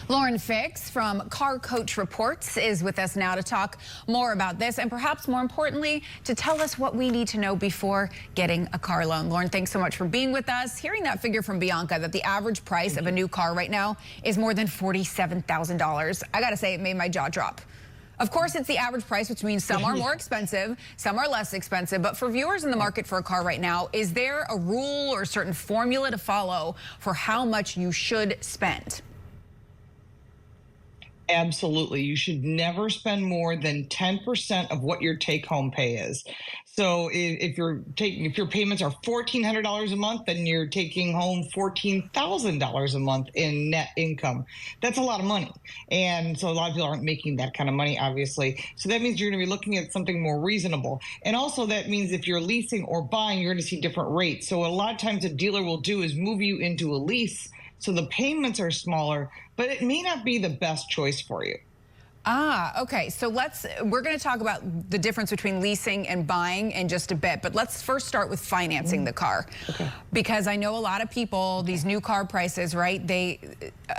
Lauren Fix from Car Coach Reports is with us now to talk more about this and perhaps more importantly, to tell us what we need to know before getting a car loan. Lauren, thanks so much for being with us. Hearing that figure from Bianca that the average price of a new car right now is more than $47,000. I got to say, it made my jaw drop. Of course, it's the average price, which means some are more expensive, some are less expensive. But for viewers in the market for a car right now, is there a rule or a certain formula to follow for how much you should spend? Absolutely. You should never spend more than 10% of what your take-home pay is. So if your payments are $1,400 a month, then you're taking home $14,000 a month in net income. That's a lot of money. And so a lot of people aren't making that kind of money, obviously. So that means you're going to be looking at something more reasonable. And also that means if you're leasing or buying, you're going to see different rates. So a lot of times a dealer will do is move you into a lease, so the payments are smaller, but it may not be the best choice for you. Okay. So we're going to talk about the difference between leasing and buying in just a bit, but let's first start with financing the car. Okay. Because I know a lot of people, these new car prices, right?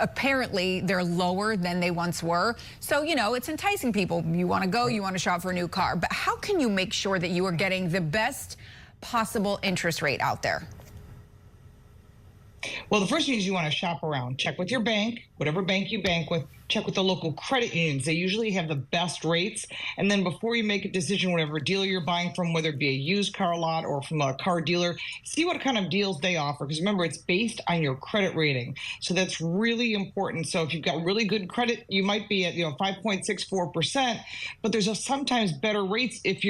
Apparently they're lower than they once were. So, you know, it's enticing people. You want to go, you want to shop for a new car, but how can you make sure that you are getting the best possible interest rate out there? Well, the first thing is you want to shop around. Check with your bank, whatever bank you bank with. Check with the local credit unions. They usually have the best rates. And then before you make a decision, whatever dealer you're buying from, whether it be a used car lot or from a car dealer, see what kind of deals they offer. Because remember, it's based on your credit rating. So that's really important. So if you've got really good credit, you might be at 5.64%. But there's sometimes better rates if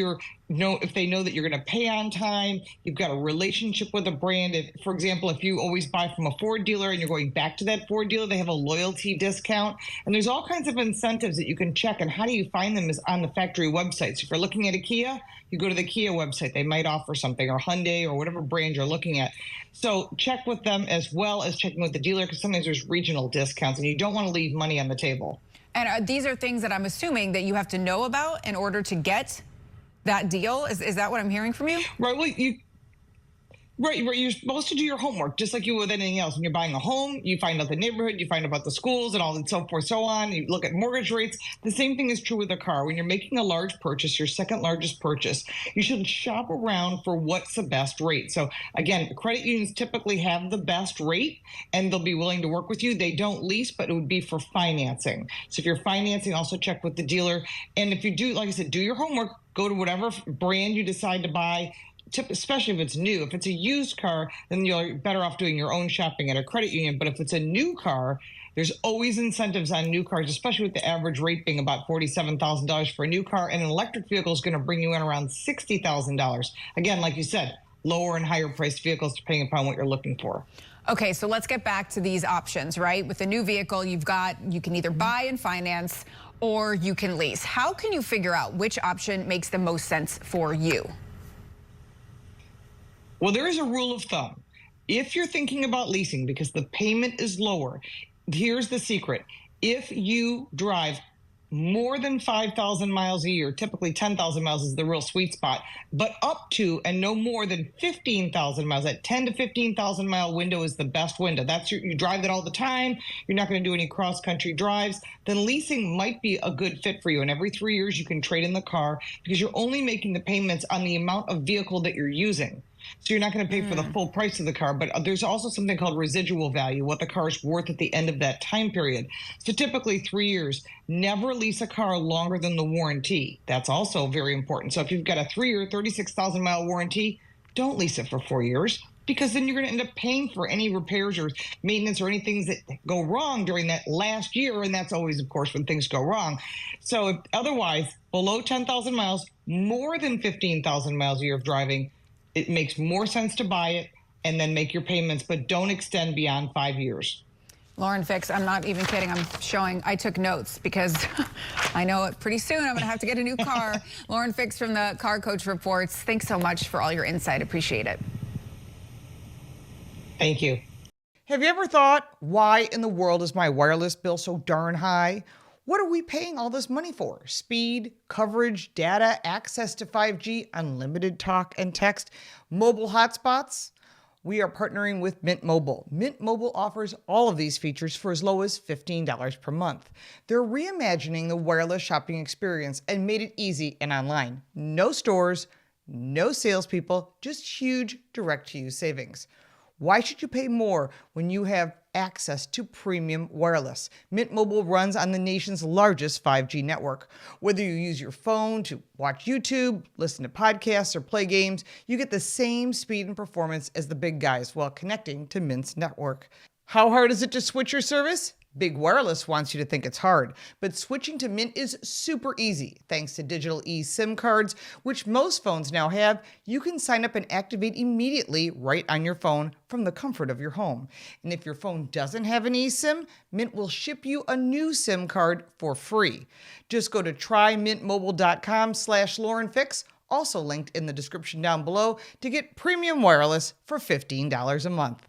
they know that you're going to pay on time, you've got a relationship with a brand. For example, if you always buy from a Ford dealer and you're going back to that Ford dealer, they have a loyalty discount. And there's all kinds of incentives that you can check. And how do you find them is on the factory website. So if you're looking at a Kia, you go to the Kia website. They might offer something, or Hyundai, or whatever brand you're looking at. So check with them as well as checking with the dealer, because sometimes there's regional discounts and you don't want to leave money on the table. And these are things that I'm assuming that you have to know about in order to get that deal? Is that what I'm hearing from you? Right. Well, Right. You're supposed to do your homework, just like you would with anything else. When you're buying a home, you find out the neighborhood, you find out about the schools and all and so forth, so on. You look at mortgage rates. The same thing is true with a car. When you're making a large purchase, your second largest purchase, you should shop around for what's the best rate. So again, credit unions typically have the best rate and they'll be willing to work with you. They don't lease, but it would be for financing. So if you're financing, also check with the dealer. And if you do, like I said, do your homework, go to whatever brand you decide to buy. Especially if it's new. If it's a used car, then you're better off doing your own shopping at a credit union. But if it's a new car, there's always incentives on new cars, especially with the average rate being about $47,000 for a new car. And an electric vehicle is going to bring you in around $60,000. Again, like you said, lower and higher priced vehicles depending upon what you're looking for. Okay, so let's get back to these options, right? With a new vehicle, you can either buy and finance or you can lease. How can you figure out which option makes the most sense for you? Well, there is a rule of thumb. If you're thinking about leasing because the payment is lower, here's the secret. If you drive more than 5,000 miles a year, typically 10,000 miles is the real sweet spot, but up to and no more than 15,000 miles, that 10 to 15,000 mile window is the best window. That's you drive that all the time. You're not going to do any cross country drives. Then leasing might be a good fit for you. And every 3 years you can trade in the car because you're only making the payments on the amount of vehicle that you're using. So you're not going to pay for the full price of the car, but there's also something called residual value, what the car is worth at the end of that time period. So typically 3 years. Never lease a car longer than the warranty. That's also very important. So if you've got a 3-year, 36,000 mile warranty, don't lease it for 4 years, because then you're going to end up paying for any repairs or maintenance or any things that go wrong during that last year. And that's always, of course, when things go wrong. So otherwise, below 10,000 miles, more than 15,000 miles a year of driving, it makes more sense to buy it and then make your payments, but don't extend beyond 5 years. Lauren Fix, I'm not even kidding. I took notes because I know pretty soon I'm going to have to get a new car. Lauren Fix from the Car Coach Reports. Thanks so much for all your insight. Appreciate it. Thank you. Have you ever thought, why in the world is my wireless bill so darn high? What are we paying all this money for? Speed, coverage, data, access to 5G, unlimited talk and text, mobile hotspots? we are partnering with Mint Mobile. Mint Mobile offers all of these features for as low as $15 per month. They're reimagining the wireless shopping experience and made it easy and online. No stores, no salespeople, just huge direct-to-you savings. Why should you pay more when you have access to premium wireless? Mint Mobile runs on the nation's largest 5G network. Whether you use your phone to watch YouTube, listen to podcasts, or play games, you get the same speed and performance as the big guys while connecting to Mint's network. How hard is it to switch your service? Big Wireless wants you to think it's hard, but switching to Mint is super easy. Thanks to digital eSIM cards, which most phones now have, you can sign up and activate immediately right on your phone from the comfort of your home. And if your phone doesn't have an eSIM, Mint will ship you a new SIM card for free. Just go to trymintmobile.com/LaurenFix, also linked in the description down below, to get premium wireless for $15 a month.